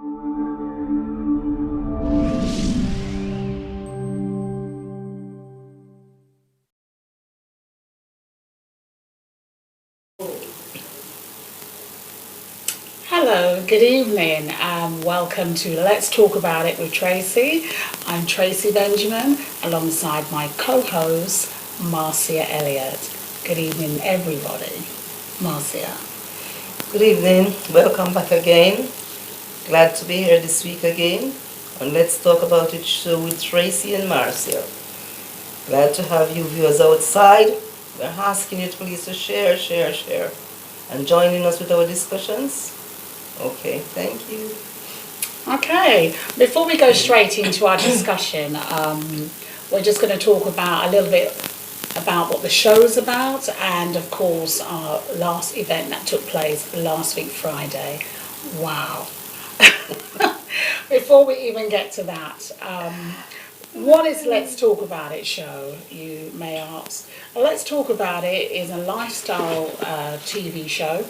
Hello, good evening, and welcome to Let's Talk About It with Tracey. I'm Tracey Benjamin, alongside my co-host, Marcia Elliott. Good evening, everybody. Marcia. Good evening, welcome back again. Glad to be here this week again. And Let's Talk About It show with Tracey and Marcia. Glad to have you viewers outside. We're asking you to please to share, and joining us with our discussions. Okay, thank you. Okay, before we go straight into our discussion, we're just going to talk about a little bit about what the show's about, and of course our last event that took place last week Friday. Wow. Before we even get to that, what is Let's Talk About It show, you may ask? Let's Talk About It is a lifestyle TV show.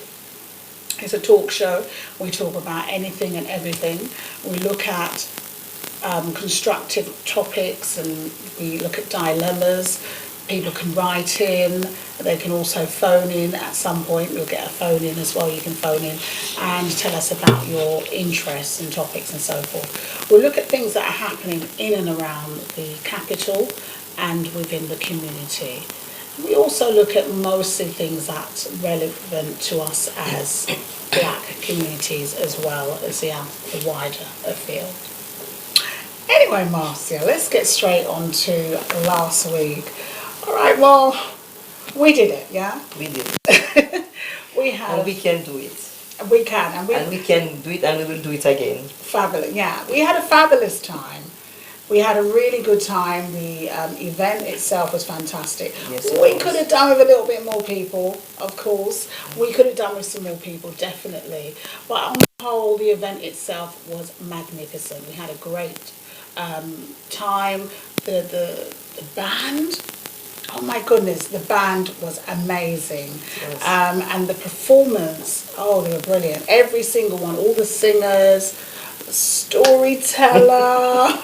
It's a talk show. We talk about anything and everything. We look at constructive topics, and we look at dilemmas. People can write in. They can also phone in at some point. We'll get a phone in as well. You can phone in and tell us about your interests and topics and so forth. We'll look at things that are happening in and around the capital and within the community. We also look at mostly things that's relevant to us as black communities, as well as the wider field. Anyway, Marcia, let's get straight on to last week. All right, well, we did it, yeah? We did it. We have. And we can do it. We can. And we can do it, and we will do it again. Fabulous, yeah. We had a fabulous time. We had a really good time. The event itself was fantastic. Yes, we could have done with a little bit more people, of course. We could have done with some more people, definitely. But on the whole, the event itself was magnificent. We had a great time. The band, oh my goodness, the band was amazing. Yes. And the performance, oh, they were brilliant. Every single one, all the singers, storyteller.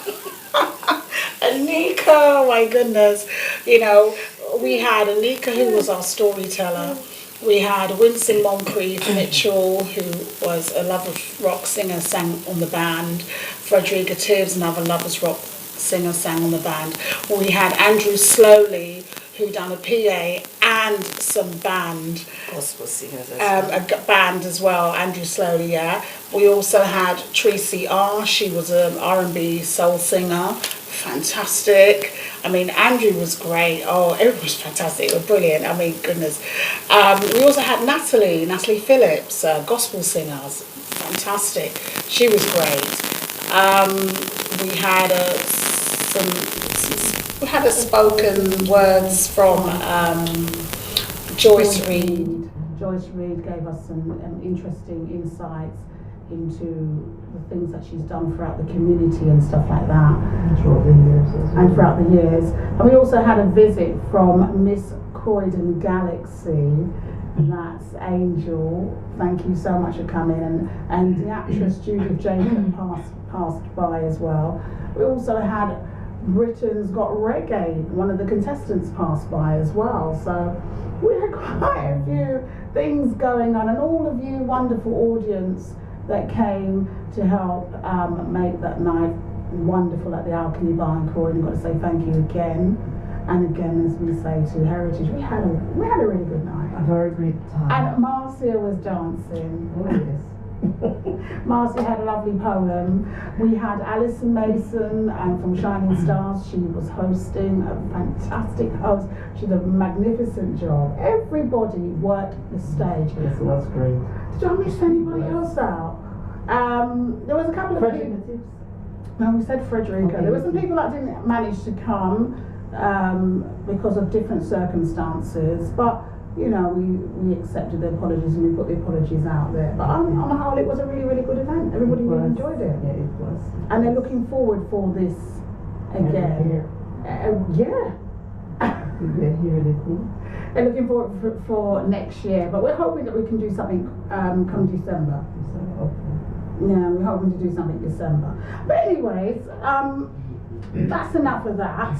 Anika, oh my goodness. You know, we had Anika, who was our storyteller. We had Winston Moncrief Mitchell, who was a Lovers Rock singer, sang on the band. Frederica Tibbs, another Lovers Rock singer, sang on the band. We had Andrew Slowly, who done a PA and some band. Gospel singers A band as well, Andrew Slowly, yeah. We also had Tracey R. She was an R&B soul singer. Fantastic. I mean, Andrew was great. Oh, everyone was fantastic. It was brilliant. I mean, goodness. We also had Natalie Phillips, gospel singers. Fantastic. She was great. We had we had a spoken words from Joyce Reid. Joyce Reid gave us some interesting insights into the things that she's done throughout the community and stuff like that. And throughout the years. And we also had a visit from Miss Croydon Galaxy. That's Angel. Thank you so much for coming. And the actress Judith Jacob passed by as well. We also had Britain's Got Reggae. One of the contestants passed by as well. So we had quite a few things going on, and all of you wonderful audience that came to help make that night wonderful at the Alchemy Bar in Croydon. Got to say thank you again and again, as we say to Heritage. We had a really good night. A very great time. And Marcia was dancing. Oh yes. Marcia had a lovely poem. We had Alison Mason from Shining Stars. She was hosting, a fantastic host. She did a magnificent job. Everybody worked the stage. Yes, that's great. Did I miss anybody else out? There was a couple of people. No, we said Frederica. Okay. There were some people that didn't manage to come because of different circumstances, but you know, we accepted the apologies and we put the apologies out there. But on the whole, it was a really, really good event. Everybody really enjoyed it. Yeah, it was. And they're looking forward for this again. Yeah. They're looking forward for next year. But we're hoping that we can do something come December. Okay. Yeah, we're hoping to do something December. But anyways, that's enough of that.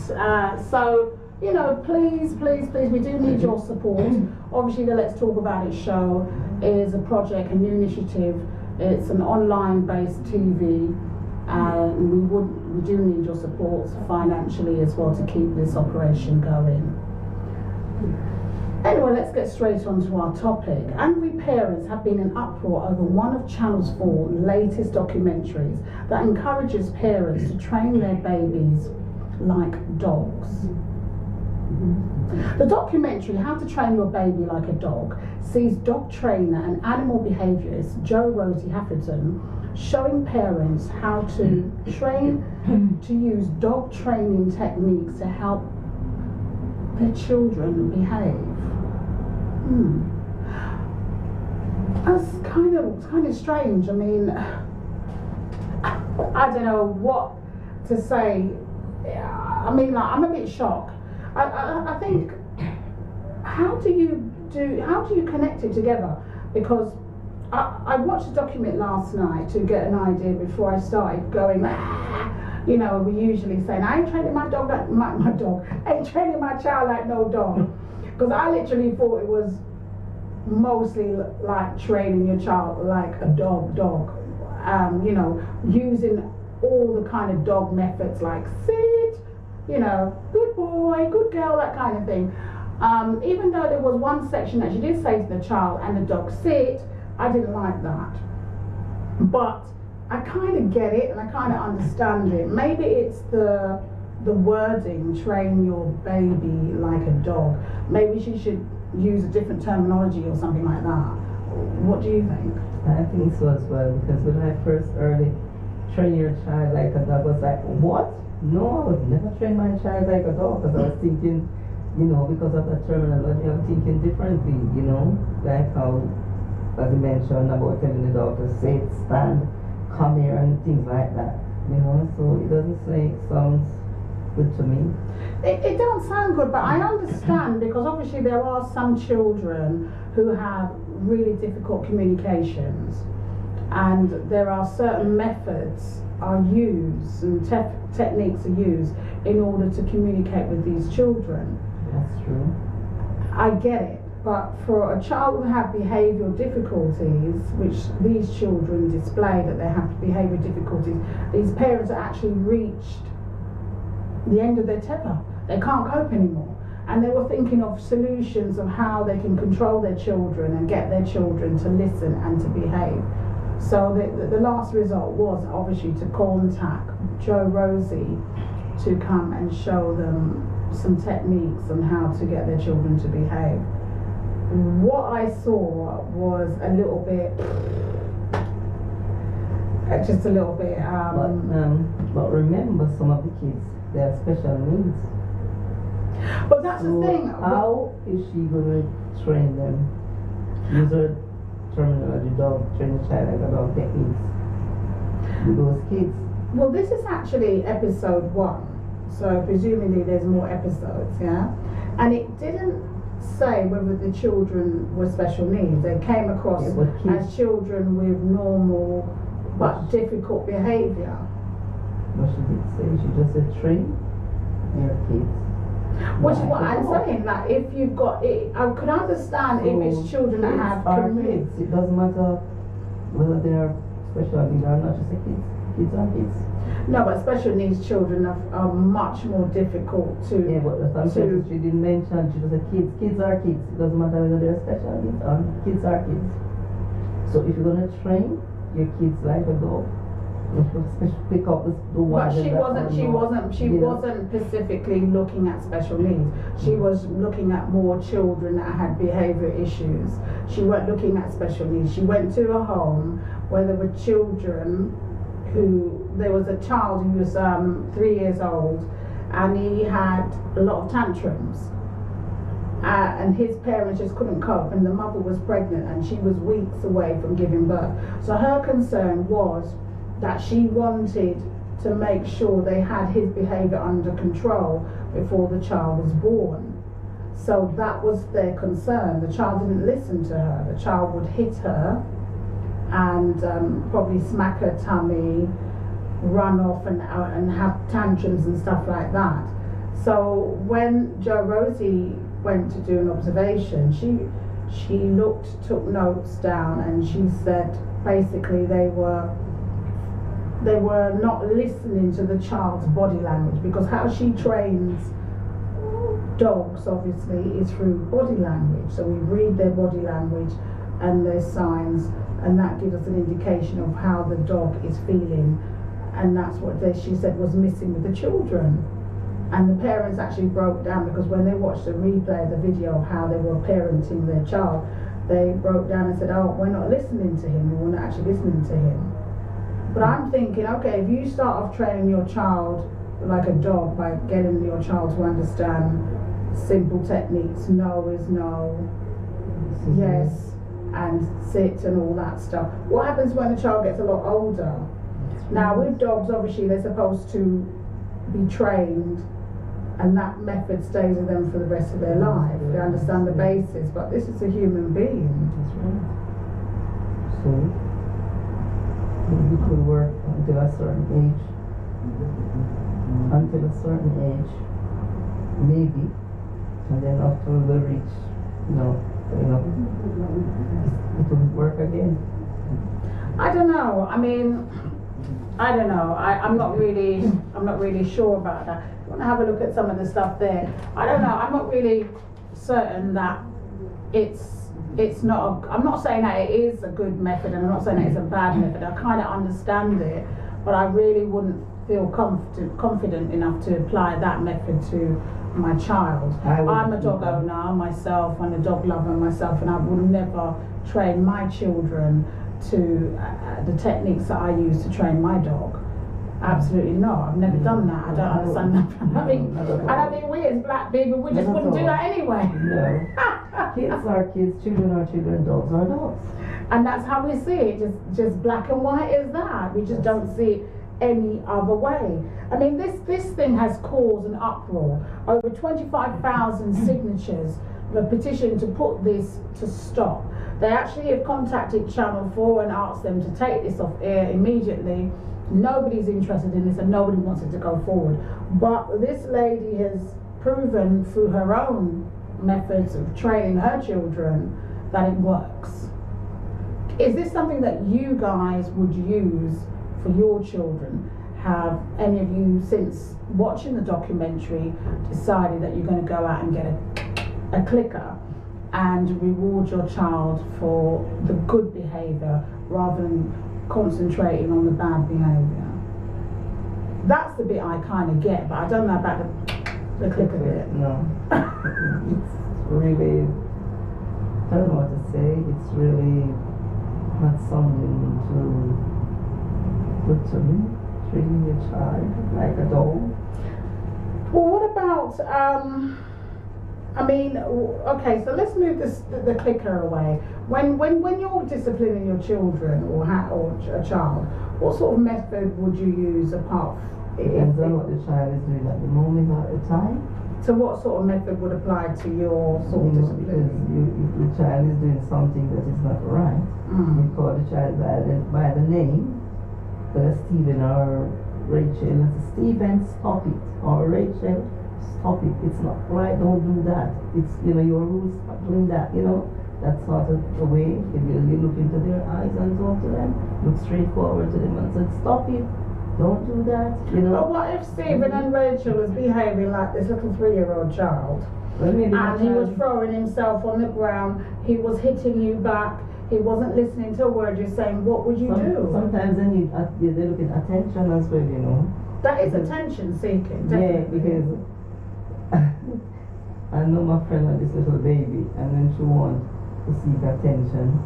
So, you know, please, we do need your support. Obviously, the Let's Talk About It show is a project, a new initiative. It's an online-based TV, and we do need your support financially as well to keep this operation going. Anyway, let's get straight on to our topic. Angry parents have been in uproar over one of Channel 4's latest documentaries that encourages parents to train their babies like dogs. The documentary, How to Train Your Baby Like a Dog, sees dog trainer and animal behaviourist Jo Rosie Hefferton showing parents how to train to use dog training techniques to help their children behave. That's kind of strange. I mean, I don't know what to say. I mean, like, I'm a bit shocked. I think, how do you connect it together? Because I watched a document last night to get an idea before I started going, you know, we usually say, I ain't training my dog like my dog. I ain't training my child like no dog. Because I literally thought it was mostly like training your child like a dog. You know, using all the kind of dog methods like sit, you know, good boy, good girl, that kind of thing. Even though there was one section that she did say to the child and the dog sit, I didn't like that. But I kind of get it and I kind of understand it. Maybe it's the wording, train your baby like a dog. Maybe she should use a different terminology or something like that. What do you think? I think so as well, because when I first heard it, train your child like a dog, I was like, what? No, I would never train my child like a dog, because I was thinking, you know, because of that terminology, I'm thinking differently, you know, like how, as you mentioned about telling the dog to sit, stand, come here, and things like that, you know, so it doesn't sounds good to me. It don't sound good, but I understand, because obviously there are some children who have really difficult communications, and there are certain methods are used and techniques are used in order to communicate with these children. That's true. I get it, but for a child who have behavioural difficulties, which these children display that they have behavioural difficulties, these parents are actually reached the end of their tether. They can't cope anymore. And they were thinking of solutions of how they can control their children and get their children to listen and to behave. So the last result was obviously to contact Jo Rosie to come and show them some techniques on how to get their children to behave. What I saw was a little bit, just a little bit. But remember, some of the kids, they have special needs. But that's so the thing. How is she going to train them? Use her terminology, dog, train a child like a dog techniques with those kids. Well, this is actually episode 1. So presumably there's more episodes, yeah? And it didn't say whether the children were special needs. They came across as children with normal but difficult behaviour. What she did say, she just said train your kids. Which is what I'm saying, like if you've got it, I could understand if it's children that have kids. It doesn't matter whether they are special needs or not, just a kids. Kids are kids. No, but special needs children are much more difficult to. Yeah, but sometimes she didn't mention, she just said kids. Kids are kids. It doesn't matter whether they're special needs or kids are kids. So if you're gonna train your kids like a dog, pick up the one. But she wasn't specifically looking at special needs. She was looking at more children that had behaviour issues. She wasn't looking at special needs. She went to a home where there were children there was a child who was 3 years old, and he had a lot of tantrums. And his parents just couldn't cope, and the mother was pregnant and she was weeks away from giving birth. So her concern was that she wanted to make sure they had his behaviour under control before the child was born. So that was their concern. The child didn't listen to her. The child would hit her and probably smack her tummy, run off and have tantrums and stuff like that. So when Jo Rosie went to do an observation, she took notes down, and she said basically they were not listening to the child's body language, because how she trains dogs obviously is through body language. So we read their body language and their signs, and that gives us an indication of how the dog is feeling, and that's what she said was missing with the children. And the parents actually broke down, because when they watched the replay of the video of how they were parenting their child, they broke down and said, oh, we're not listening to him, we're not actually listening to him. But I'm thinking, okay, if you start off training your child like a dog by getting your child to understand simple techniques, no is no, yes, and sit and all that stuff. What happens when the child gets a lot older? Now with dogs, obviously they're supposed to be trained, and that method stays with them for the rest of their life. They understand the basis, but this is a human being. That's right. So you could work until a certain age. Until a certain age, maybe, and then after the reach, it will work again. I don't know. I mean, I don't know. I'm not really sure about that. I want to have a look at some of the stuff there. I don't know. I'm not really certain that it's not. I'm not saying that it is a good method, and I'm not saying that it's a bad method. I kind of understand it, but I really wouldn't feel confident enough to apply that method to my child. I'm a dog owner myself, and a dog lover myself, and I would never train my children to the techniques that I use to train my dog. Absolutely not. I've never done that. I don't understand that. I mean, we as black people, we just wouldn't do that anyway. No. Kids are kids, children are children, dogs are dogs. And that's how we see it, just black and white is that. We just don't see it any other way. I mean, this thing has caused an uproar. Over 25,000 signatures of a petition to put this to stop. They actually have contacted Channel 4 and asked them to take this off air immediately. Nobody's interested in this, and nobody wants it to go forward. But this lady has proven through her own methods of training her children that it works. Is this something that you guys would use for your children? Have any of you, since watching the documentary, decided that you're going to go out and get a clicker and reward your child for the good behaviour rather than concentrating on the bad behaviour? That's the bit I kind of get, but I don't know about the clicker bit. No. It's really, I don't know what to say, it's really not something to put to me. Treating your child like a dog. Well, what about, I mean, okay, so let's move the clicker away. When you're disciplining your children or a child, what sort of method would you use apart from? Depends on what the child is doing at the moment or at the time. So what sort of method would apply to your sort of discipline? Because if the child is doing something that is not right, you call the child by the name, whether Stephen or Rachel, Stephen, stop it, or Rachel, stop it, it's not right, don't do that, it's, your rules, not doing that, that's sort of the way. If you look into their eyes and talk to them, look straight forward to them and say, stop it, don't do that, But what if Stephen and Rachel was behaving like this little 3-year-old child? Well, and he was throwing himself on the ground, he was hitting you back, he wasn't listening to a word you're saying, what would you do? Sometimes they look at attention as well, That is attention seeking, definitely. Yeah, because I know my friend had this little baby, and when she wanted to seek attention,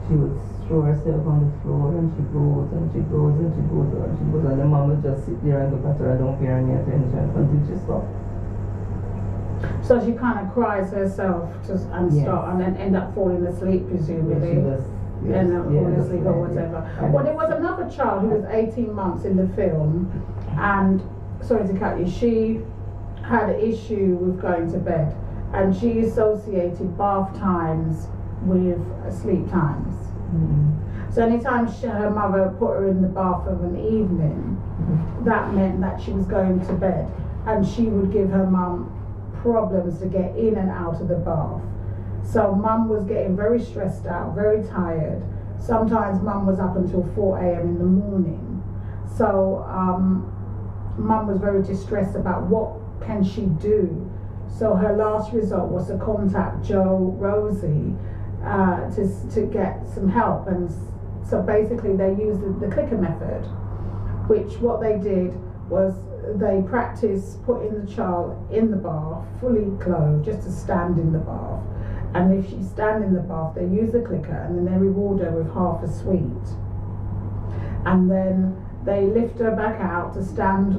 she would throw herself on the floor, and she goes, and she goes, and she goes, and she goes, and the mom would just sit there and look at her and don't pay her any attention until she stops. So she kind of cries herself and start and then end up falling asleep, presumably. And falling asleep or whatever. Well, there was another child who was 18 months in the film, and sorry to cut you, she had an issue with going to bed, and she associated bath times with sleep times. So anytime her mother put her in the bath of an evening, that meant that she was going to bed, and she would give her mum problems to get in and out of the bath. So mum was getting very stressed out, very tired. Sometimes mum was up until 4 a.m. in the morning. So mum was very distressed about what can she do. So her last resort was to contact Joe Rosie to get some help. And so basically they used the clicker method, which what they did was they practiced putting the child in the bath, fully clothed, just to stand in the bath. And if she's standing in the bath, they use the clicker and then they reward her with half a sweet. And then they lift her back out to stand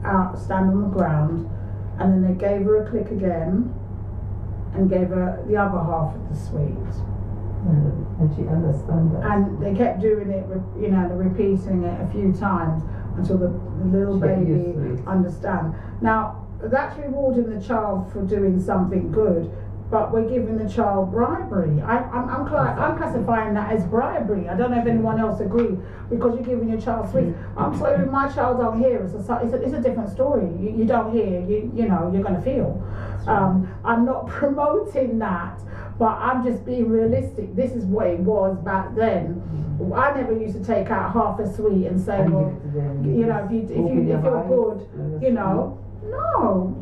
on the ground, and then they gave her a click again and gave her the other half of the sweet. And she understood that. And they kept doing it, repeating it a few times until the little baby understand. Now, that's rewarding the child for doing something good, but we're giving the child bribery. I'm classifying that as bribery. I don't know if anyone else agrees, because you're giving your child sweets. I'm sorry, if my child don't hear, it's a different story. You don't hear, you're going to feel. I'm not promoting that, but I'm just being realistic. This is what it was back then. I never used to take out half a sweet and say, well, if you're good, no.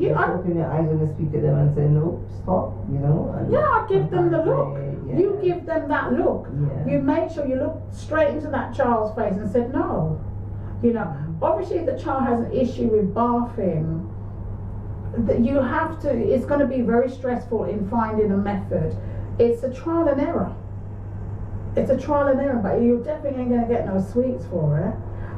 Open your eyes when you speak to them and say, no, stop, I give them the look. Yeah. You give them that look. Yeah. You make sure you look straight into that child's face and said, no. Obviously if the child has an issue with bathing, you have to, it's going to be very stressful in finding a method. It's a trial and error. It's a trial and error, but you're definitely ain't going to get no sweets for it.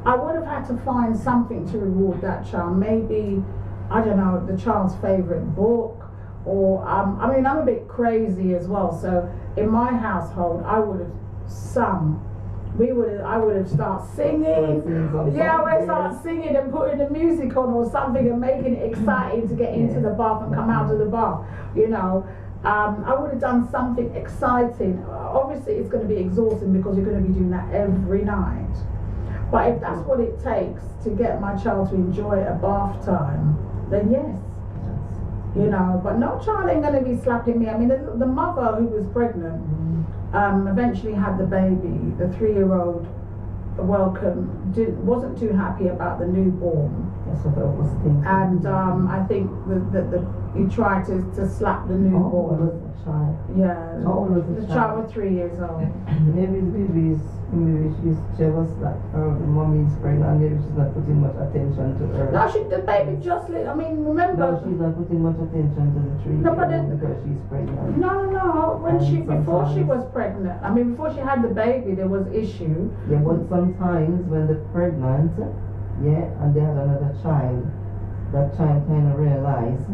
I would have had to find something to reward that child. Maybe, I don't know, the child's favourite book, or, I'm a bit crazy as well, so in my household, I would have sung. I would have started singing. Yeah, I would have started singing and putting the music on or something and making it exciting to get into the bath and come out of the bath, I would have done something exciting. Obviously, it's going to be exhausting because you're going to be doing that every night. But if that's what it takes to get my child to enjoy a bath time, then yes. But no child ain't going to be slapping me. I mean, the mother who was pregnant eventually had the baby. The 3-year-old wasn't too happy about the newborn. That's what I was thinking. And I think that he tried to slap the newborn. Oh, the child. Yeah. The child was 3 years old. Maybe she's jealous that the mommy is pregnant. Maybe she's not putting much attention to her. No, the baby just remember. No, she's not putting much attention to the 3-year-old because she's pregnant. No. Before she was pregnant, before she had the baby, there was issue. Yeah, but sometimes when they're pregnant, and they had another child, that child kind of realized,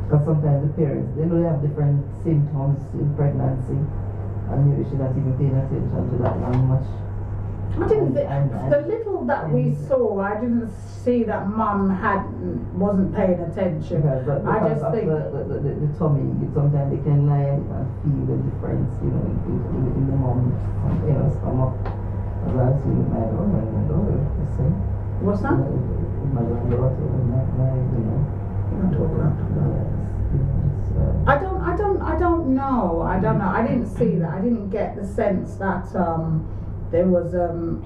because sometimes the parents, they have different symptoms in pregnancy, and maybe she's not even paying attention to that one much. I didn't the little that we saw, I didn't see that mum wasn't paying attention. I just think the tummy, sometimes they can lie and feel the difference, in the mom's stomach. As I've seen with my daughter and my daughter, the same. What's that? My daughter and I don't know. I didn't see that. I didn't get the sense that there was a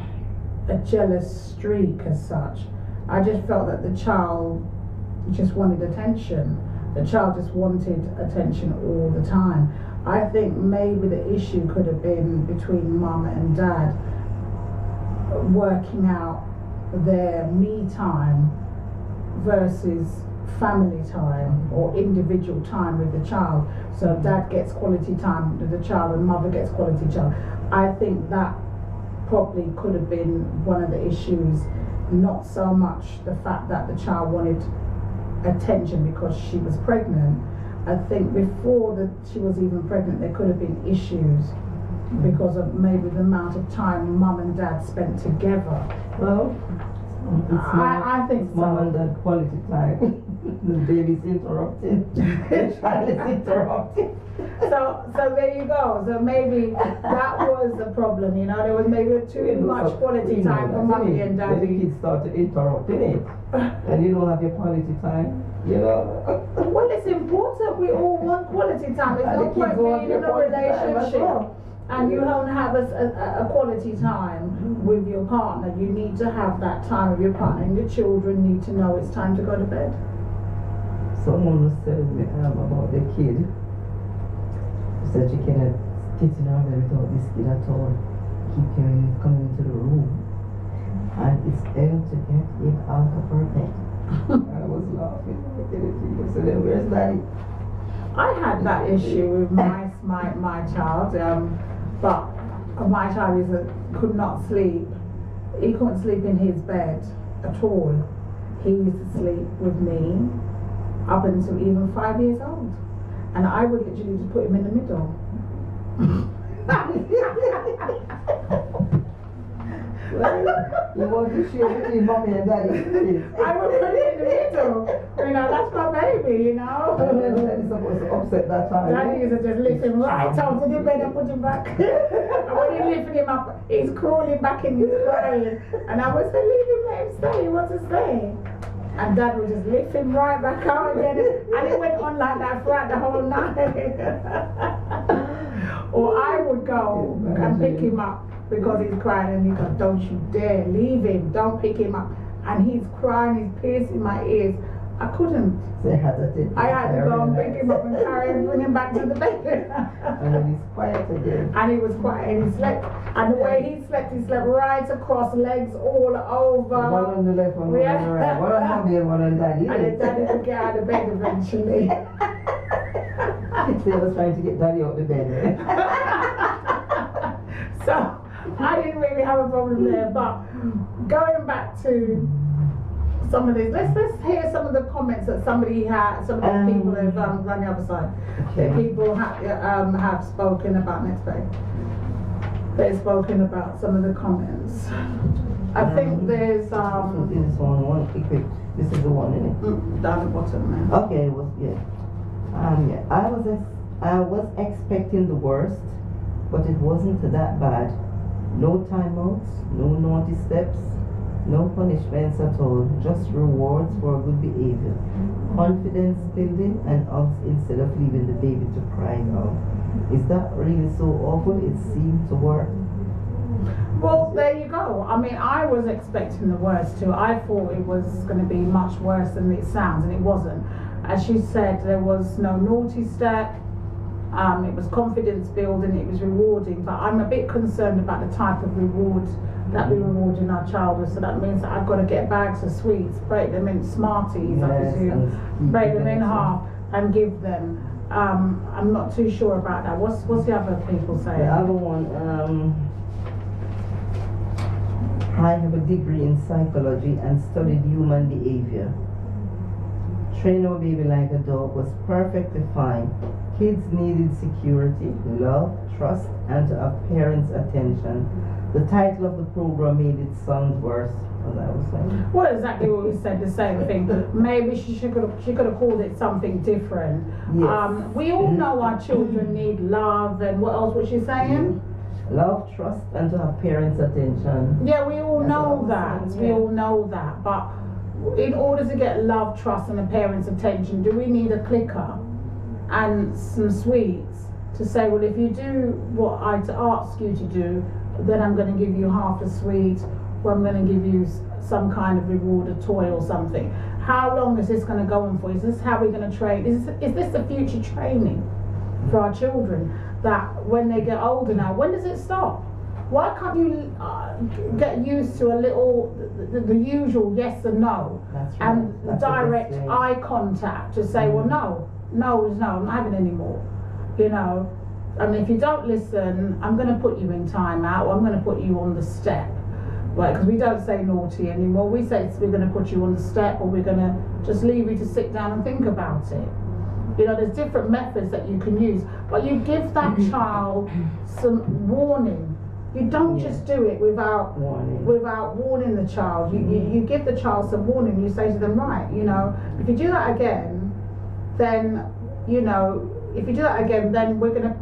jealous streak as such. I just felt that the child just wanted attention. The child just wanted attention all the time. I think maybe the issue could have been between mum and dad, working out their me time versus family time or individual time with the child. So dad gets quality time with the child and mother gets quality time. I think that probably could have been one of the issues, not so much the fact that the child wanted attention because she was pregnant. I think before she was even pregnant, there could have been issues because of maybe the amount of time mum and dad spent together. Well, I think so. Mom and dad quality time. The baby's interrupting. The child is interrupting. So there you go. So maybe that was the problem, you know. There was maybe too much quality time for mommy and daddy. When the kids start to interrupt it, and you don't have your quality time, you know. Well, it's important. We all want quality time. There's no point being in a relationship and you don't have a quality time with your partner. You need to have that time with your partner, and the children need to know it's time to go to bed. Someone was telling me about the kid. She said she cannot sit in her bed without this kid at all. Keep hearing him coming into the room, and it's time to get him out of her bed. I was laughing. So then, where's daddy? I had that issue with my child, but my child could not sleep. He couldn't sleep in his bed at all. He used to sleep with me up until even 5 years old, and I would literally just put him in the middle. You want to share between mommy and daddy? I would put it in the middle. You know, that's my baby, you know. And then daddy's supposed to upset that time. Daddy used to just lift him right out to the bed and put him back. And when he lifted him up, he's crawling back and he's crying. And I would say, leave him, let him stay, he wants to stay. And Dad would just lift him right back out again. And it went on like that throughout the whole night. Or I would go and pick him up because he's crying, and he goes, don't you dare, leave him, don't pick him up. And he's crying, he's piercing my ears. I couldn't. So I had to go and pick him up and carry him, bring him back to the bed. And then he's quiet again. And he was quiet, and he slept. And the way he slept right across, legs all over. One on the left, one on the right. One on mommy and one on daddy. And then daddy would get out of bed eventually. They was trying to get daddy out the bed. So I didn't really have a problem there. But going back to some of this, let's hear some of the comments that somebody had, some of the people have run the other side. Okay. People have spoken about next day. They've spoken about some of the comments. I think there's this one, this is the one, isn't it? Down the bottom there. Okay, it was, yeah. I was expecting the worst, but it wasn't that bad. No timeouts, no naughty steps, no punishments at all, just rewards for good behavior. Confidence building and hugs instead of leaving the baby to cry out. Is that really so awful? It seemed to work. Well, there you go. I mean, I was expecting the worst too. I thought it was going to be much worse than it sounds, and it wasn't. As she said, there was no naughty step. It was confidence building, it was rewarding, but I'm a bit concerned about the type of reward that we reward in our childhood. So that means that I've got to get bags of sweets, break them in Smarties, I presume, break them in half and give them. I'm not too sure about that. What's the other people saying? The other one, I have a degree in psychology and studied human behavior. Train our baby like a dog was perfectly fine. Kids needed security, love, trust, and to have parents' attention. The title of the program made it sound worse, as I was saying. Well, exactly what we said, the same thing. Maybe she could have called it something different. Yes. We all know our children need love, and what else was she saying? Love, trust, and to have parents' attention. Yeah, we all know that. We all know that. But in order to get love, trust, and a parent's attention, do we need a clicker and some sweets to say, well, if you do what I ask you to do, then I'm going to give you half a sweet, or I'm going to give you some kind of reward, a toy or something. How long is this going to go on for? Is this how we're going to train? Is this the future training for our children, that when they get older now, when does it stop? Why can't you get used to a little, the usual yes and no, and direct eye contact to say, well, no, I'm not having any more, you know. And if you don't listen, I'm going to put you in timeout, or I'm going to put you on the step, right? Because we don't say naughty anymore. We say we're going to put you on the step, or we're going to just leave you to sit down and think about it. You know, there's different methods that you can use, but you give that child some warning You don't just do it without warning the child. You give the child some warning. You say to them, right, you know, if you do that again, then, you know, if you do that again, then we're going to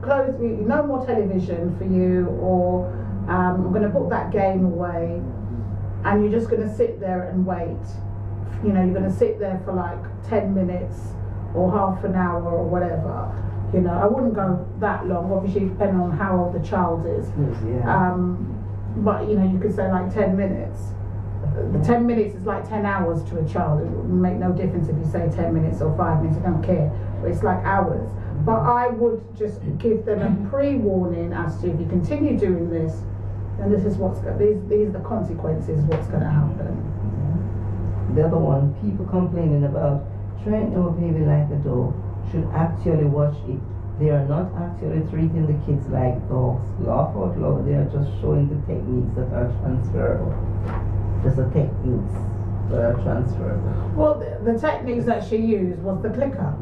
close, no more television for you, or I'm going to put that game away, and you're just going to sit there and wait. You know, you're going to sit there for like 10 minutes or half an hour or whatever. You know, I wouldn't go that long, obviously depending on how old the child is. But you know, you could say like 10 minutes. 10 minutes is like 10 hours to a child. It would make no difference if you say 10 minutes or 5 minutes, I don't care. But it's like hours. But I would just give them a pre-warning as to if you continue doing this, then this is what's these are the consequences, what's going to happen. The other one, people complaining about train our baby like a dog, should actually watch it. They are not actually treating the kids like dogs. Laugh out loud, they are just showing the techniques that are transferable. Just the techniques that are transferable. Well, the techniques that she used was the clicker,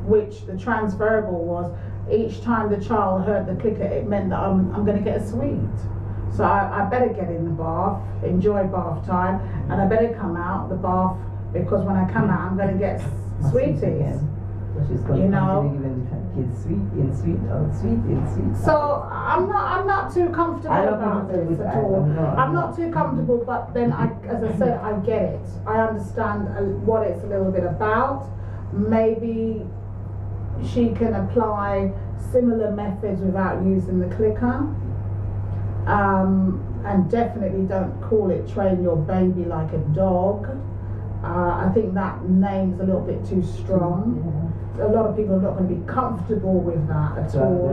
which the transferable was each time the child heard the clicker, it meant that I'm going to get a sweet. So I better get in the bath, enjoy bath time, and I better come out the bath, because when I come out I'm going to get sweeties. So she's going to giving the kids sweet in sweet out, sweet in sweet out. So I'm not too comfortable about this at all. I'm not too comfortable, but then as I said, I get it. I understand what it's a little bit about. Maybe she can apply similar methods without using the clicker. And definitely don't call it train your baby like a dog. I think that name's a little bit too strong. A lot of people are not going to be comfortable with that at all.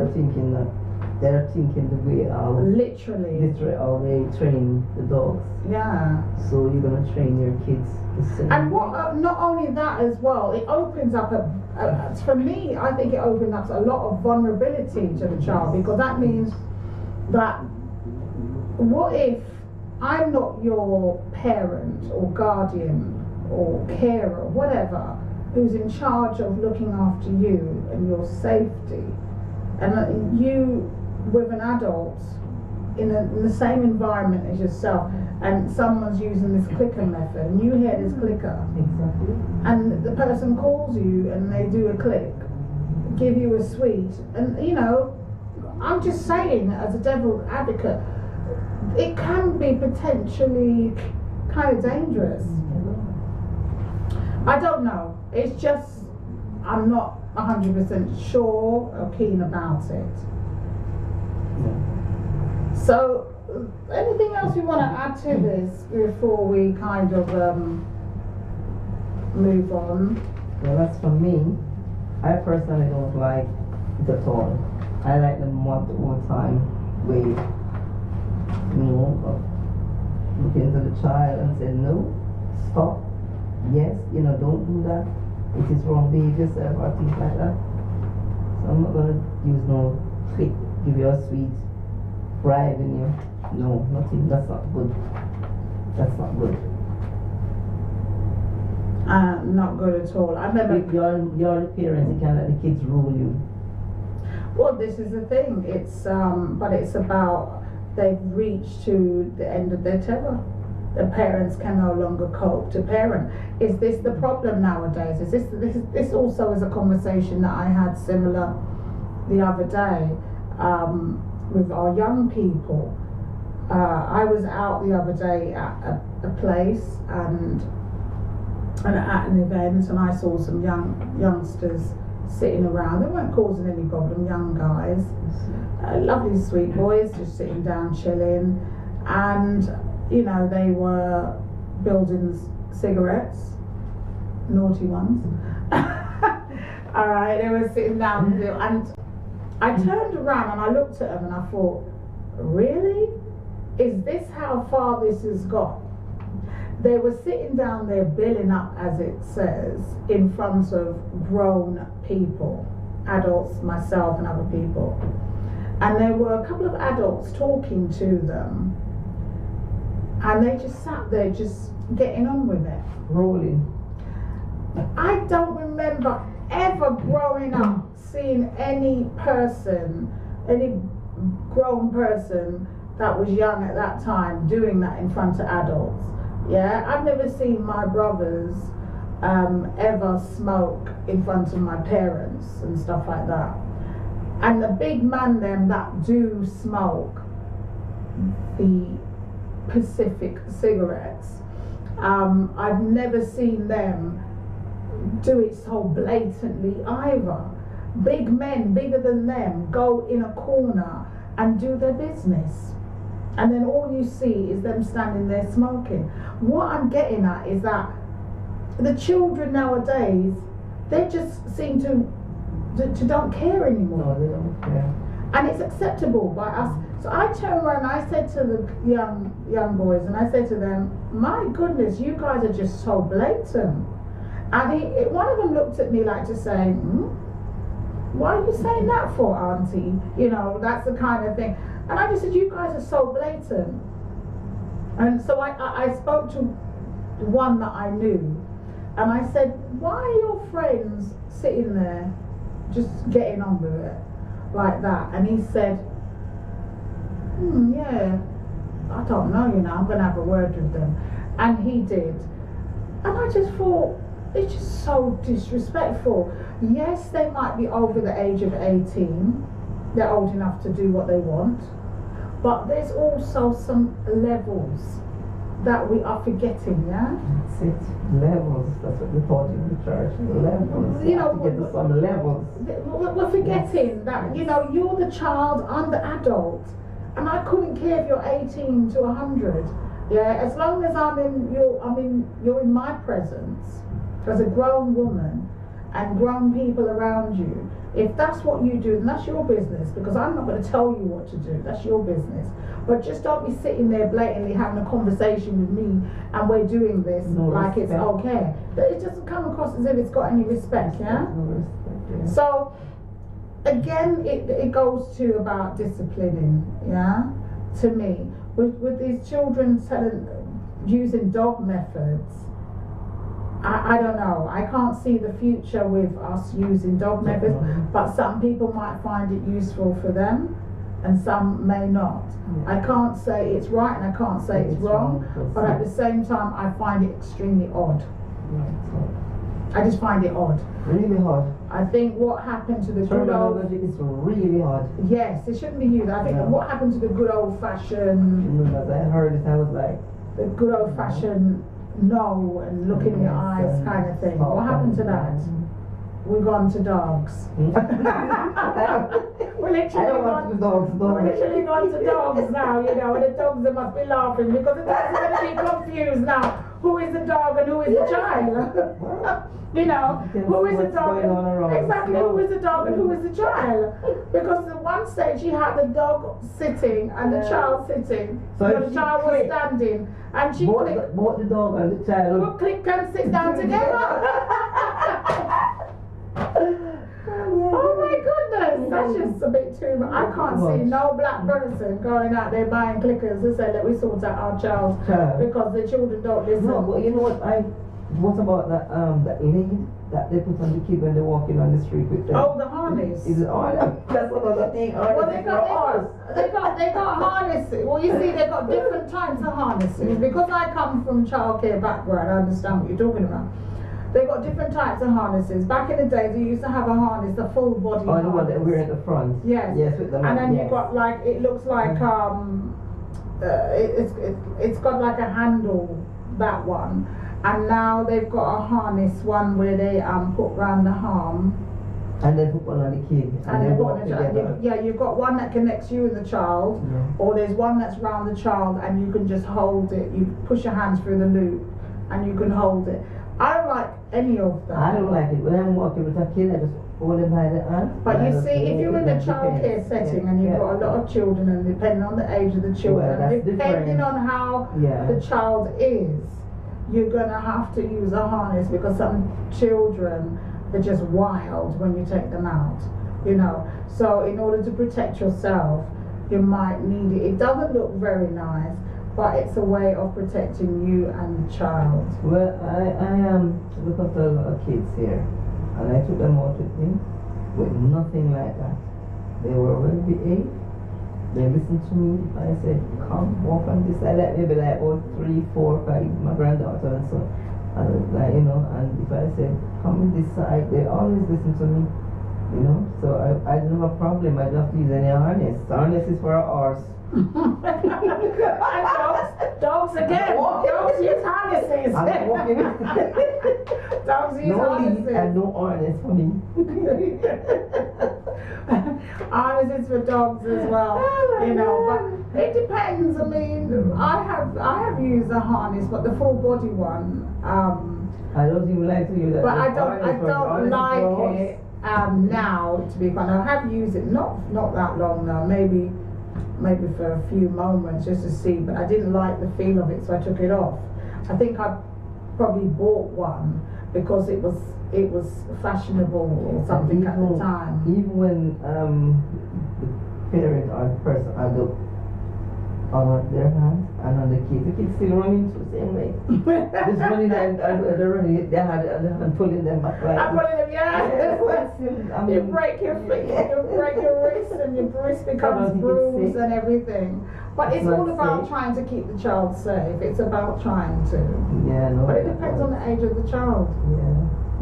They're thinking the way literally how they train the dogs. Yeah. So you're going to train your kids the same. And what? Not only that as well, it opens up for me, I think it opens up a lot of vulnerability to the child, because that means that what if I'm not your parent or guardian or carer, whatever, who's in charge of looking after you and your safety, and you with an adult in the same environment as yourself, and someone's using this clicker method, and you hear this clicker, and the person calls you and they do a click, give you a sweet, and you know, I'm just saying as a devil's advocate, it can be potentially kind of dangerous. I don't know. It's just, I'm not 100% sure or keen about it. So, anything else you want to add to this before we kind of move on? Well, that's for me. I personally don't like it at all. I like the multiple time way. You know, look into the child and say, no, stop, yes, you know, don't do that. It is wrong, behave yourself, or things like that. So I'm not going to use no trick, give you a sweet, bribing you. No, nothing, that's not good. That's not good. Not good at all. I remember. You're the parents, you can't let the kids rule you. Well, this is the thing, it's, but it's about, they've reached to the end of their tether. The parents can no longer cope to parent. Is this the problem nowadays? Is this also is a conversation that I had similar the other day with our young people. I was out the other day at a place and at an event, and I saw some youngsters sitting around. They weren't causing any problem, young guys. Lovely sweet boys just sitting down chilling, and you know, they were building cigarettes, naughty ones. Alright, they were sitting down, and I turned around and I looked at them and I thought, really? Is this how far this has got? They were sitting down there billing up, as it says, in front of grown people, adults, myself and other people. And there were a couple of adults talking to them, and they just sat there just getting on with it. Rolling. I don't remember ever growing up seeing any person any grown person that was young at that time doing that in front of adults. Yeah, I've never seen my brothers ever smoke in front of my parents and stuff like that. And the big man them that do smoke the Pacific cigarettes, I've never seen them do it so blatantly either. Big men, bigger than them, go in a corner and do their business. And then all you see is them standing there smoking. What I'm getting at is that the children nowadays, they just seem to don't care anymore. No, they don't care. And it's acceptable by us. So I turned around and I said to the young boys, and I said to them, my goodness, you guys are just so blatant. And one of them looked at me like to say, why are you saying that for, auntie? You know, that's the kind of thing. And I just said, you guys are so blatant. And so I spoke to one that I knew, and I said, why are your friends sitting there just getting on with it like that? And he said, yeah, I don't know, you know, I'm going to have a word with them. And he did. And I just thought, it's just so disrespectful. Yes, they might be over the age of 18. They're old enough to do what they want. But there's also some levels that we are forgetting, yeah? That's it. Levels. That's what they taught in the church. Levels. You know, to get to some levels. We're forgetting that, you know, you're the child, I'm the adult. And I couldn't care if you're 18 to 100. Yeah, as long as you're in my presence as a grown woman and grown people around you. If that's what you do, then that's your business, because I'm not going to tell you what to do. That's your business. But just don't be sitting there blatantly having a conversation with me and we're doing this like it's okay. But it doesn't come across as if it's got any respect, yeah? No respect, yeah. So, again, it goes to about disciplining, yeah? To me, with these children using dog methods, I don't know. I can't see the future with us using dog methods, but some people might find it useful for them and some may not. Yeah. I can't say it's right and I can't say it's wrong, but at the same time I find it extremely odd. I just find it odd. Really odd. I think what happened to the good old... It's really odd. Yes, it shouldn't be used. I think what happened to the good old fashioned... As I heard it, I was like... The good old fashioned no and look in your eyes kind of thing. What happened to that? We've gone to dogs. We're literally gone to dogs now, you know, and the dogs they must be laughing because the dogs are going to be confused now. Who is the dog and who is the child? You know, who is the dog? Exactly, who is the dog and who is the child? Because at one stage you had the dog sitting and the child sitting. So the child was standing and she clicked. Both the dog and the child would click and sit down together. Oh my goodness, that's just a bit too much. I can't see no black person going out there buying clickers and say, let we sort out our child because the children don't listen. No, but you know what about that lead that they put on the kid when they're walking on the street with them? Oh, the harness. Is it that's another thing. Well, they got harnesses. Well, you see, they've got different types of harnesses. Because I come from childcare background, I understand what you're talking about. They've got different types of harnesses. Back in the day, they used to have a harness, the full body harness. The one that we're at the front. Yes. Yes, with the and then you've got like, it looks like, it's got like a handle, that one. And now they've got a harness, one where they put round the arm. And then put one on the kid. And they walk together. Yeah, you've got one that connects you and the child, or there's one that's round the child and you can just hold it. You push your hands through the loop and you can hold it. I don't like any of that. I don't like it. When I'm walking with a kid, I just hold him by the arm. But you see, if you're in a childcare setting and you've got a lot of children, and depending on the age of the children, and depending on how the child is, you're going to have to use a harness, because some children are just wild when you take them out, you know. So in order to protect yourself, you might need it. It doesn't look very nice, but it's a way of protecting you and the child. Well, I look after a lot of kids here, and I took them out with me with nothing like that. they were when we ate. They listened to me. I said, come, walk on this side. Like maybe like about 3, 4, 5, my granddaughter and so. And like, you know, and if I said, come on this side, they always listen to me. You know, so I don't have a problem. I don't have to use any harness. The harness is for a horse. Dogs again. Dogs use harnesses. I'm walking. Dogs use no harnesses. lead and no harness for me. Harnesses for dogs as well. You know, but it depends. I mean, I have used a harness, but the full body one. I don't even like to use that. But I don't like it now. To be honest, I have used it not that long now. Maybe for a few moments just to see, but I didn't like the feel of it, so I took it off. I think I probably bought one because it was fashionable or something at the time. Even when the parent or the person adult on their hands and on the kids still running the same way. Just running and they're running, they had pulling them back like I'm pulling them, yeah. You break your feet, you break your wrist, and your wrist becomes bruised and everything. But it's all about trying to keep the child safe. It's about trying to. Yeah, no. But it depends on the age of the child. Yeah.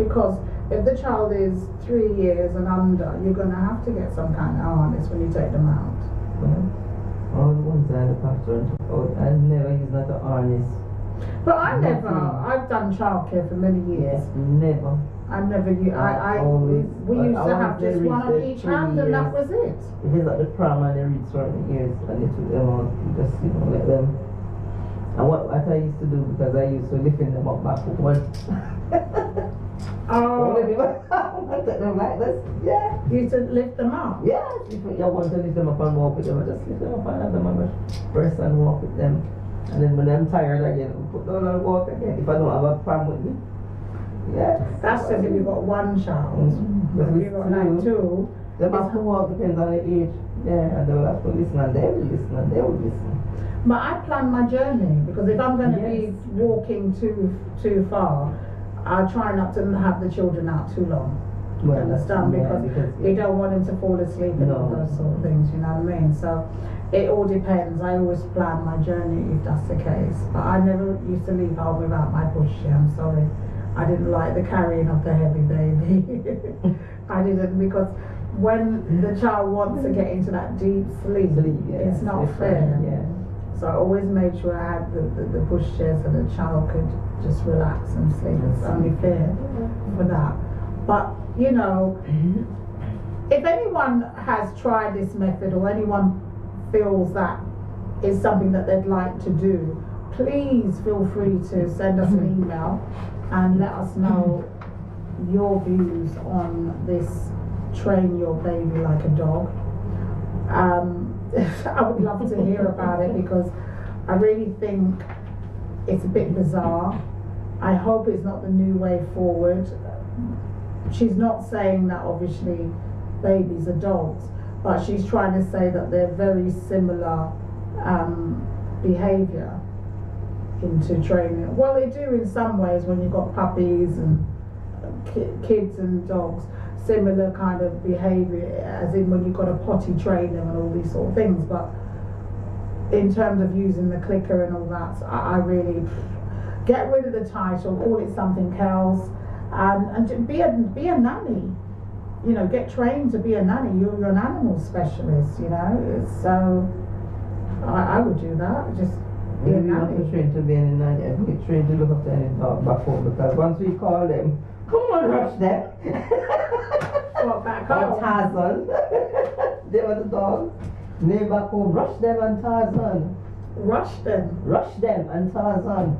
Because if the child is 3 years and under, you're going to have to get some kind of harness when you take them out. Well, all the ones I look after, I never use not a harness. But I've done childcare for many years. Yes, never. We used to have just one on each hand and that was it. If it's like the pram and they reach certain years and they took them out, you just, you know, let them. And what I used to do, because I used to lifting them up back home. Oh. I took them like this, yeah. You used to lift them up? Yeah, if you want to lift them up and walk with them, I just lift them up and have them on my breast and walk with them. And then when I'm tired again, I put down and walk again. If I don't have a pram with me. Yeah. That's just if you've got one child. But if you've got like two. They have to walk, depends on the age. Yeah, and they will have to listen and they will listen and they will listen. But I plan my journey because if I'm going to be walking too far, I try not to have the children out too long. Well, understand? Because you don't want them to fall asleep and all those sort of things, you know what I mean? So it all depends. I always plan my journey if that's the case. But I never used to leave home without my pushie, I'm sorry. I didn't like the carrying of the heavy baby. I didn't, because when the child wants to get into that deep sleep, it's not fair. Yeah. So I always made sure I had the pushchair so the child could just relax and sleep. It's only fair for that. But, you know, if anyone has tried this method or anyone feels that is something that they'd like to do, please feel free to send us an email and let us know your views on this train your baby like a dog. I would love to hear about it because I really think it's a bit bizarre. I hope it's not the new way forward. She's not saying that obviously babies are dogs, but she's trying to say that they're very similar behaviour into training. Well, they do in some ways when you've got puppies and kids and dogs. Similar kind of behaviour, as in when you've got to potty train them and all these sort of things. But in terms of using the clicker and all that, I really get rid of the title, call it something else, and be a nanny. You know, get trained to be a nanny. You're an animal specialist. You know, so I would do that. Just be a nanny. We're not trained to be a nanny. We're trained to look after any dog back home, because once we call them, come on, rush them. What, back home? Tarzan. They were the dogs. They back home. Rush them and Tarzan. Rush them. Rush them and Tarzan.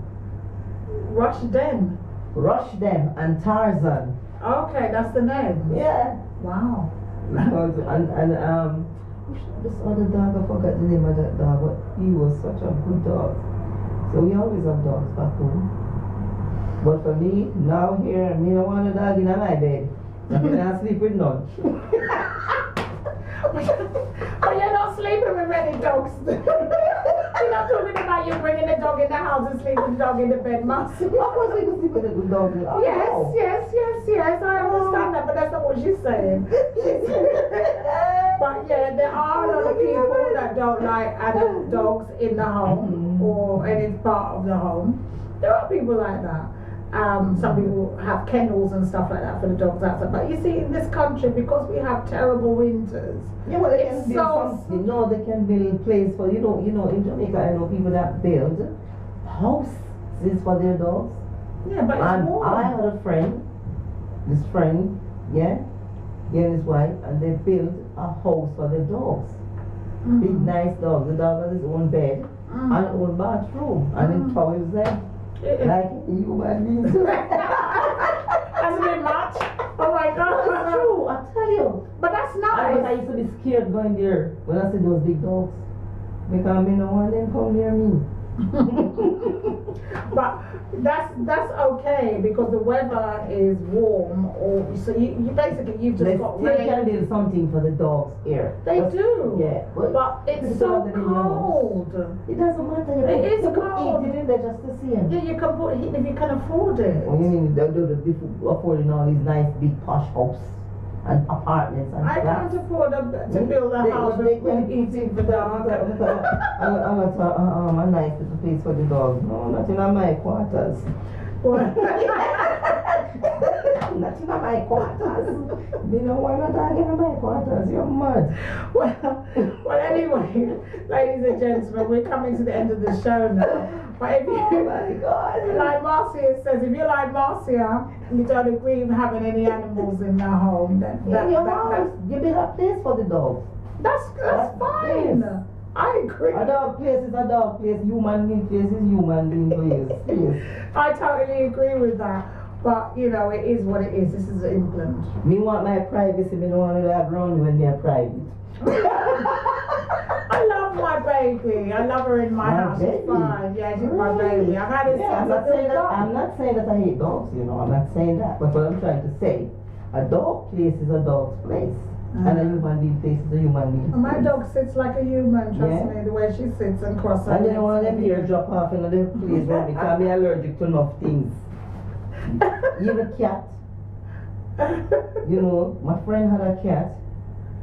Rush them. Rush them and Tarzan. Okay, that's the name. Yeah. Wow. Because this other dog, I forgot the name of that dog, but he was such a good dog. So we always have dogs back home. But for me, now here, me don't want a dog in my bed. I can't sleep with none. But you're not sleeping with many dogs. You're not talking about are you bringing the dog in the house and sleep with the dog in the bed, Marcy? Of course we can sleep with the dog in the house. Yes, I understand that, but that's not what she's saying. But yeah, there are a lot of people that don't like adult dogs in the home or any part of the home. There are people like that. Some people have kennels and stuff like that for the dogs outside. But you see, in this country, because we have terrible winters, yeah, well, they can build something. No, they can build a place for, you know, in Jamaica, I know people that build houses for their dogs. Yeah, but it's warm. I had a friend, he and his wife, and they built a house for their dogs. Big, nice dogs. The dog has his own bed and own bathroom, and it toys there. Like human beings. That's a bit much. Oh my God. That's true, I tell you. But that's nice. I used to be scared going there when I see those big dogs. Because me no want them come near me. But that's okay because the weather is warm, or so you basically you've just got rain. They can do something for the dogs here. They do. Yeah. But it's so cold. It doesn't matter. It is cold. Eat it in there just to see them. Yeah, you can put heat if you can afford it. What do you mean they're affording all these nice big posh houses and apartments and I can't afford to build a house with eating for dog. A nice little place for the dog. No, not in my quarters. Not in my quarters. You know why not dog in my quarters? You're mad. Well, anyway, ladies and gentlemen, we're coming to the end of the show now. But if you, oh my God. Like Marcia says, if you're like Marcia and you don't agree with having any animals in the home, then give me a place for the dogs. That's fine. Yes. I agree. A dog place is a dog place. Human being place is human being place. Yes. I totally agree with that. But you know, it is what it is. This is England. Me want my privacy. Me don't want to have around when they're private. I love my baby. I love her in my house. She's fine. Yeah, she's my baby. I've had it since I'm not saying that I hate dogs, you know. I'm not saying that. But what I'm trying to say, a dog place is a dog's place. And a human being place is a human being place. My dog sits like a human, trust me, the way she sits and crosses. And you know, one of them here drop off in another place where because I'm allergic to enough things. Even a cat. You know, my friend had a cat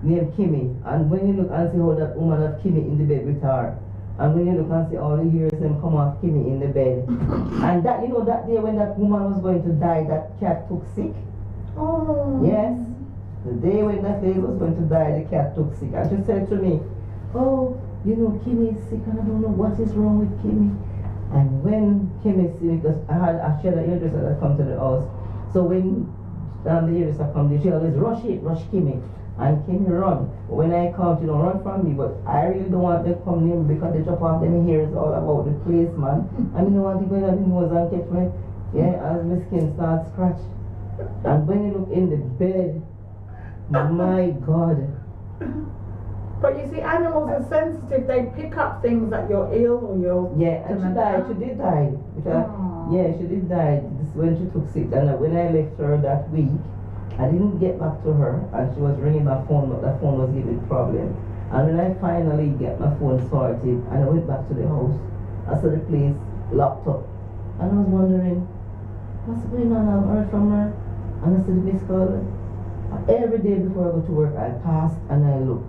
named Kimmy, and when you look and see how that woman had Kimmy in the bed with her, and when you look and see all the hairs them come off Kimmy in the bed, and that, you know, that day when that woman was going to die, that cat took sick. Oh. Yes. The day when that lady was going to die, the cat took sick, and she said to me, oh, you know, Kimmy is sick and I don't know what is wrong with Kimmy. And when Kimmy is sick, because she had an hairdresser that come to the house, so when the hairdresser come, she always rush Kimmy. And Kimmy run. When I come, she don't run from me, but I really don't want them to come near me because they drop off them hairs all about the place, man. I mean, I want to go in the nose and catch me, as my skin starts scratch. And when you look in the bed, my God. But you see, animals are sensitive. They pick up things that you're ill or you're... Yeah, and she died. She did die. Yeah, she did die. This when she took sick. And when I left her that week, I didn't get back to her, and she was ringing my phone, but the phone was giving problem. And when I finally get my phone sorted, and I went back to the house, I saw the place locked up. And I was wondering, what's going on? I've heard from her. And I said, Miss call. Every day before I go to work, I pass and I look.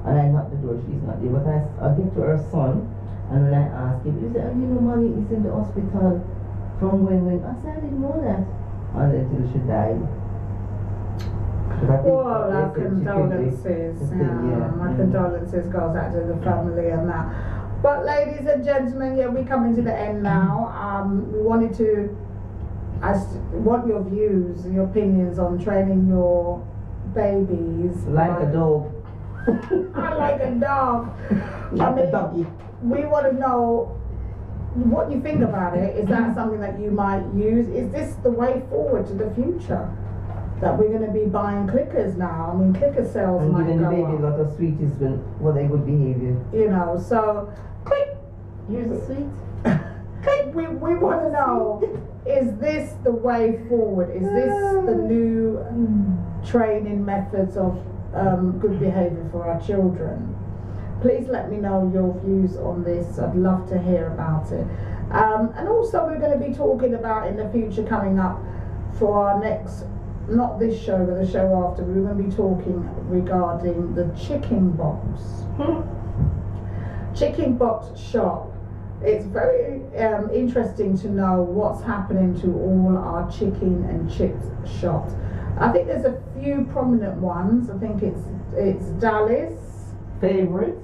And I knock the door, she's not there. But I get to her son, and when I ask him, he said, oh, you know, mommy is in the hospital from when? I said, I didn't know that. And until she died. Well, our condolences. My condolences goes out to the family and that. But ladies and gentlemen, we're coming to the end now. We wanted to want your views and your opinions on training your babies. Like a dog. I like a dog. Like a doggy. We want to know what you think about it. Is that something that you might use? Is this the way forward to the future? That we're going to be buying clickers now. I mean, clicker sales and might go up. And giving the baby a lot of sweeties for their good behavior. You know, so click. Here's a sweet. Click. We want to know, is this the way forward? Is this the new training methods of good behavior for our children? please let me know your views on this. I'd love to hear about it. And also we're going to be talking about in the future coming up for our next, not this show but the show after, we're going to be talking regarding the chicken box. Chicken box shop. It's very interesting to know what's happening to all our chicken and chips shops. I think there's a few prominent ones. I think it's Dallas. Favorite?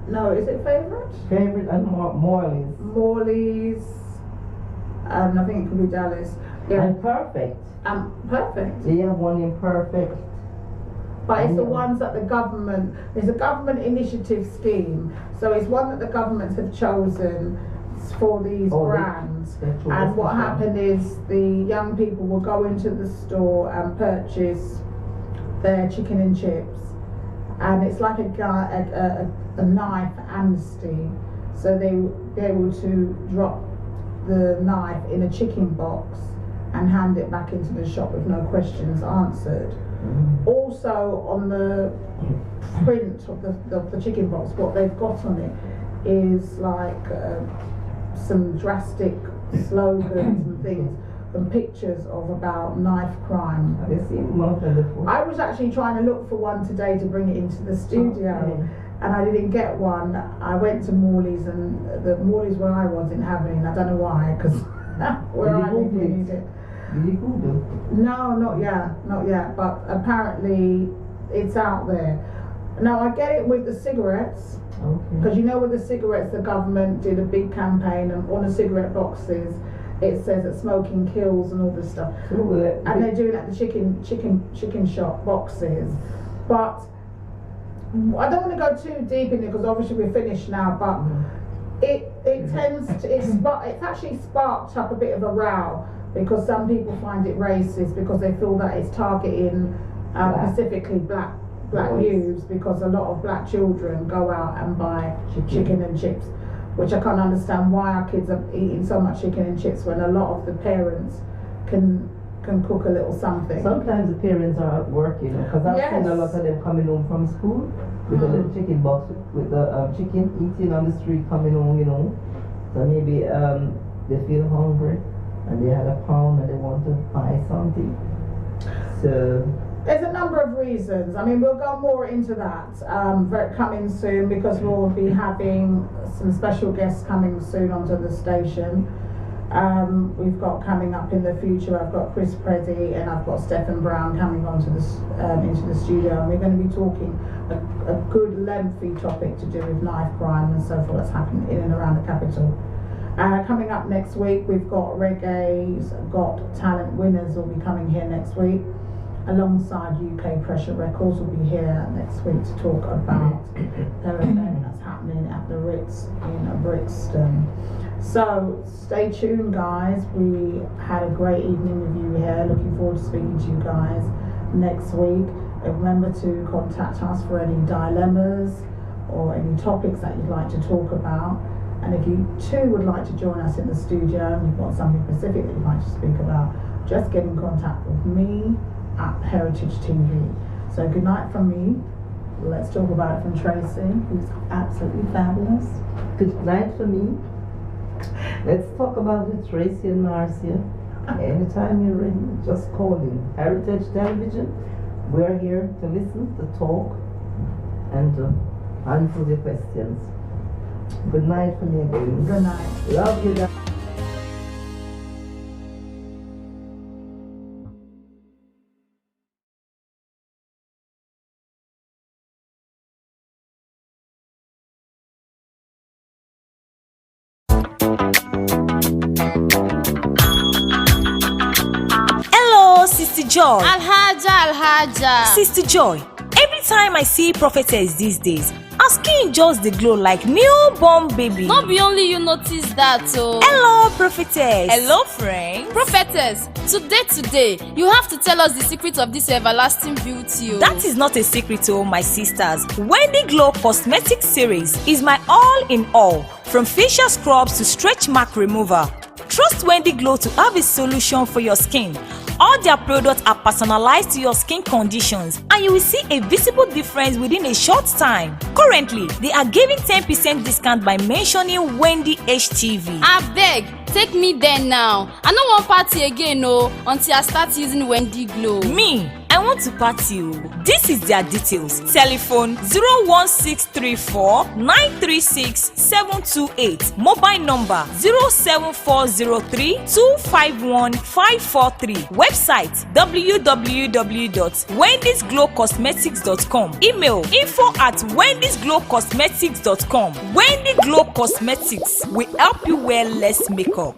No, is it Favorite? Favorite and Morley's. Morley's. And I think it could be Dallas. Yeah. And Perfect. Perfect. They have one in Perfect. But it's the ones that the government, there's a government initiative scheme. So it's one that the governments have chosen for these brands. And what happened is the young people will go into the store and purchase their chicken and chips. And it's like a knife amnesty. So they will be able to drop the knife in a chicken box and hand it back into the shop with no questions answered. Also on the print of the chicken box, what they've got on it is like some drastic slogans and things and pictures of about knife crime. Have you seen one of them before? I was actually trying to look for one today to bring it into the studio, and I didn't get one. I went to Morley's, and the Morley's where I was didn't have any, and I don't know why, because where I live we need it. Did you Google? No, not yet, but apparently it's out there. Now I get it with the cigarettes, because you know with the cigarettes the government did a big campaign, and on the cigarette boxes it says that smoking kills and all this stuff. And they're doing it at the chicken shop boxes. But I don't want to go too deep in it because obviously we're finished now, but it tends to, it's actually sparked up a bit of a row, because some people find it racist because they feel that it's targeting specifically black youths, because a lot of black children go out and buy chicken and chips, which I can't understand why our kids are eating so much chicken and chips when a lot of the parents can cook a little something. Sometimes the parents are at work, because I've seen a lot of them coming home from school with a little chicken box with the chicken eating on the street coming home, So maybe they feel hungry and they had a pound and they want to buy something. So there's a number of reasons. I mean, we'll go more into that coming soon, because we'll be having some special guests coming soon onto the station. We've got coming up in the future, I've got Chris Preddy and I've got Stephen Brown coming onto this into the studio, and we're going to be talking a good lengthy topic to do with knife crime and so forth that's happening in and around the capital. Coming up next week, we've got Reggae's Got Talent winners will be coming here next week, alongside UK Pressure Records will be here next week to talk about their event that's happening at the Ritz in Brixton. So stay tuned, guys. We had a great evening with you here. Looking forward to speaking to you guys next week. Remember to contact us for any dilemmas or any topics that you'd like to talk about. And if you too would like to join us in the studio and you've got something specific that you'd like to speak about, just get in contact with me at Heritage TV. So good night from me. Let's talk about it from Tracey, who's absolutely fabulous. Good night for me. Let's talk about it, Tracey and Marcia. Anytime you're ready, just call in. Heritage Television, we're here to listen, to talk, and to answer the questions. Good night for me again. Good night. Love you guys. Sister Joy. Alhaja. Sister Joy, every time I see prophetess these days, her skin just dey glow like newborn baby. Not be only you notice that, oh. Hello, prophetess. Hello, friend. Prophetess, today, you have to tell us the secret of this everlasting beauty, oh. That is not a secret, oh, my sisters. Wendy Glow Cosmetic Series is my all in all, from facial scrubs to stretch mark remover. Trust Wendy Glow to have a solution for your skin. All their products are personalized to your skin conditions, and you will see a visible difference within a short time. Currently, they are giving 10% discount by mentioning Wendy HTV. Abeg, take me there now. I no wan party again until I start using Wendy Glow. Me, I want to party. This is their details. Telephone 01634 936 728. Mobile number 07403 251 543. Website www.wendysglowcosmetics.com. Email info@wendysglowcosmetics.com. Wendy Glow Cosmetics will help you wear less makeup.